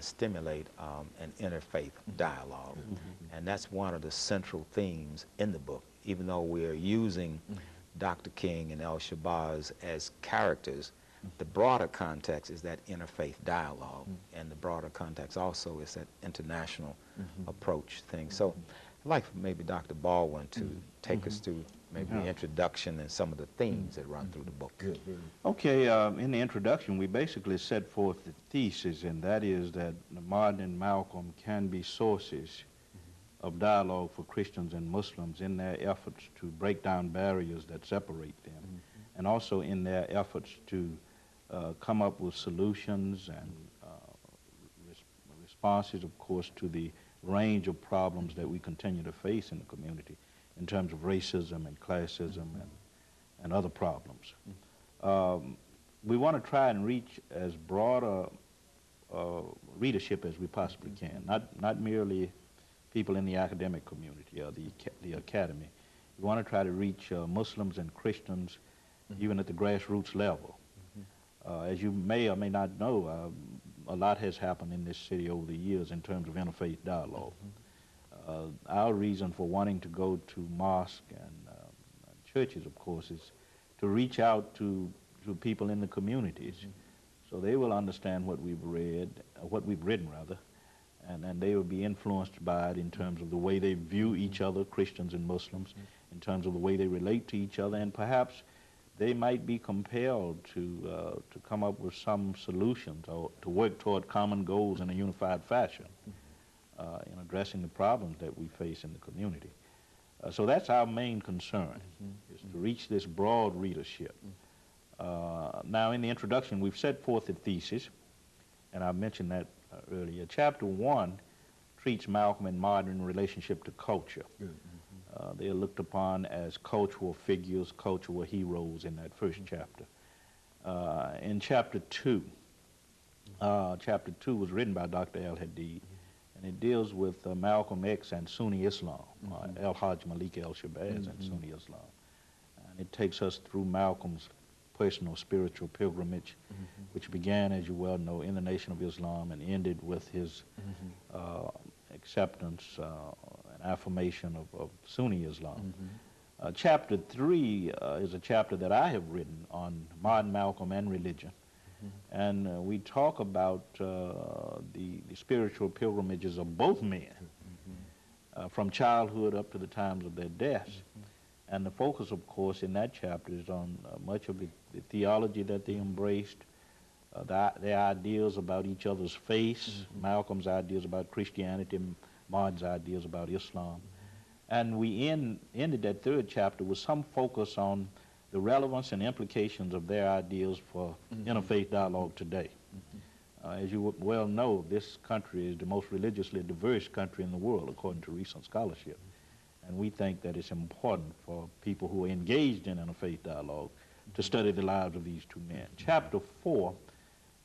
stimulate an interfaith dialogue. And that's one of the central themes in the book. Even though we're using Dr. King and El-Shabazz as characters, the broader context is that interfaith dialogue, and the broader context also is that international approach thing. So I'd like for maybe Dr. Baldwin to take us through maybe the introduction and some of the themes that run through the book. Good. Okay, in the introduction, we basically set forth the thesis, and that is that Martin and Malcolm can be sources of dialogue for Christians and Muslims in their efforts to break down barriers that separate them, and also in their efforts to come up with solutions and responses, of course, to the range of problems that we continue to face in the community in terms of racism and classism and other problems. We want to try and reach as broad a readership as we possibly can, not merely people in the academic community or the academy. We want to try to reach Muslims and Christians even at the grassroots level. As you may or may not know, a lot has happened in this city over the years in terms of interfaith dialogue. Our reason for wanting to go to mosques and churches, of course, is to reach out to people in the communities so they will understand what we've read, what we've written rather, and they will be influenced by it in terms of the way they view each other, Christians and Muslims, in terms of the way they relate to each other, and perhaps they might be compelled to come up with some solutions or to work toward common goals in a unified fashion in addressing the problems that we face in the community. So that's our main concern, is to reach this broad readership. Now, in the introduction, we've set forth a thesis, and I mentioned that earlier. Chapter 1 treats Malcolm and Martin in relationship to culture. They are looked upon as cultural figures, cultural heroes in that first chapter. In chapter 2 was written by Dr. AAl-Hadid, and it deals with Malcolm X and Sunni Islam, Al-Hajj Malik El-Shabazz and Sunni Islam. And it takes us through Malcolm's personal spiritual pilgrimage, which began, as you well know, in the Nation of Islam and ended with his acceptance and affirmation of Sunni Islam. Chapter 3 is a chapter that I have written on Martin, Malcolm, and religion. And we talk about the spiritual pilgrimages of both men, from childhood up to the times of their deaths. And the focus, of course, in that chapter is on much of the theology that they embraced, their ideas about each other's faith, Malcolm's ideas about Christianity, Martin's ideas about Islam. And we ended that third chapter with some focus on the relevance and implications of their ideas for interfaith dialogue today. As you well know, this country is the most religiously diverse country in the world, according to recent scholarship. And we think that it's important for people who are engaged in interfaith dialogue to study the lives of these two men. Chapter 4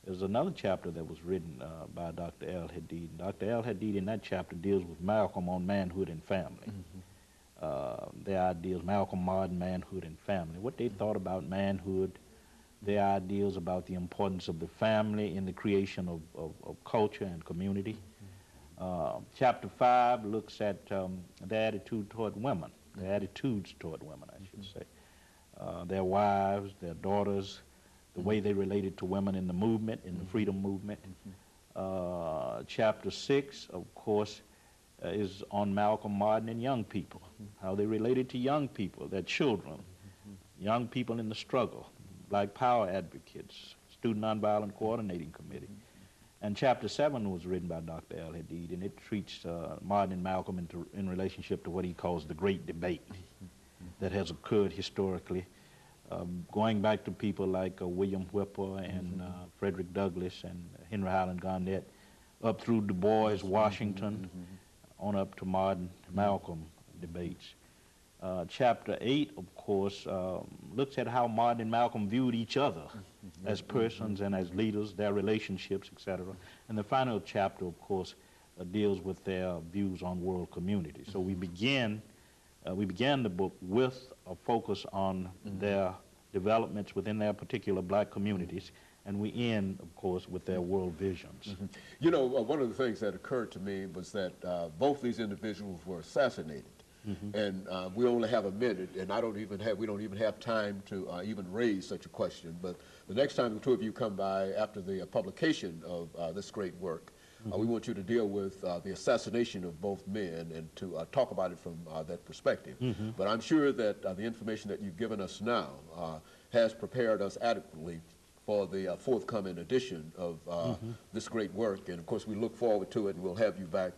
is another chapter that was written by Dr. AAl-Hadid. Dr. AAl-Hadid in that chapter deals with Malcolm on manhood and family. Their ideas, Malcolm, Martin, manhood and family, what they thought about manhood, their ideas about the importance of the family in the creation of culture and community. Chapter 5 looks at their attitude toward women, their attitudes toward women, I should say. Their wives, their daughters, the way they related to women in the movement, in the freedom movement. Chapter 6, of course, is on Malcolm, Martin, and young people, how they related to young people, their children, young people in the struggle, Black Power advocates, Student Nonviolent Coordinating Committee. And Chapter 7 was written by Dr. AAl-Hadid, and it treats Martin and Malcolm in relationship to what he calls the great debate that has occurred historically, going back to people like William Whipper and Frederick Douglass and Henry Highland Garnett, up through Du Bois, Washington, on up to Martin, Malcolm debates. Chapter 8, of course, looks at how Martin and Malcolm viewed each other as persons and as leaders, their relationships, etc. And the final chapter, of course, deals with their views on world community. So we began the book with a focus on their developments within their particular black communities and we end, of course, with their world visions. You know, one of the things that occurred to me was that both these individuals were assassinated. And we only have a minute, and we don't even have time to even raise such a question. But the next time the two of you come by after the publication of this great work, we want you to deal with the assassination of both men and to talk about it from that perspective. But I'm sure that the information that you've given us now has prepared us adequately for the forthcoming edition of this great work. And of course, we look forward to it, and we'll have you back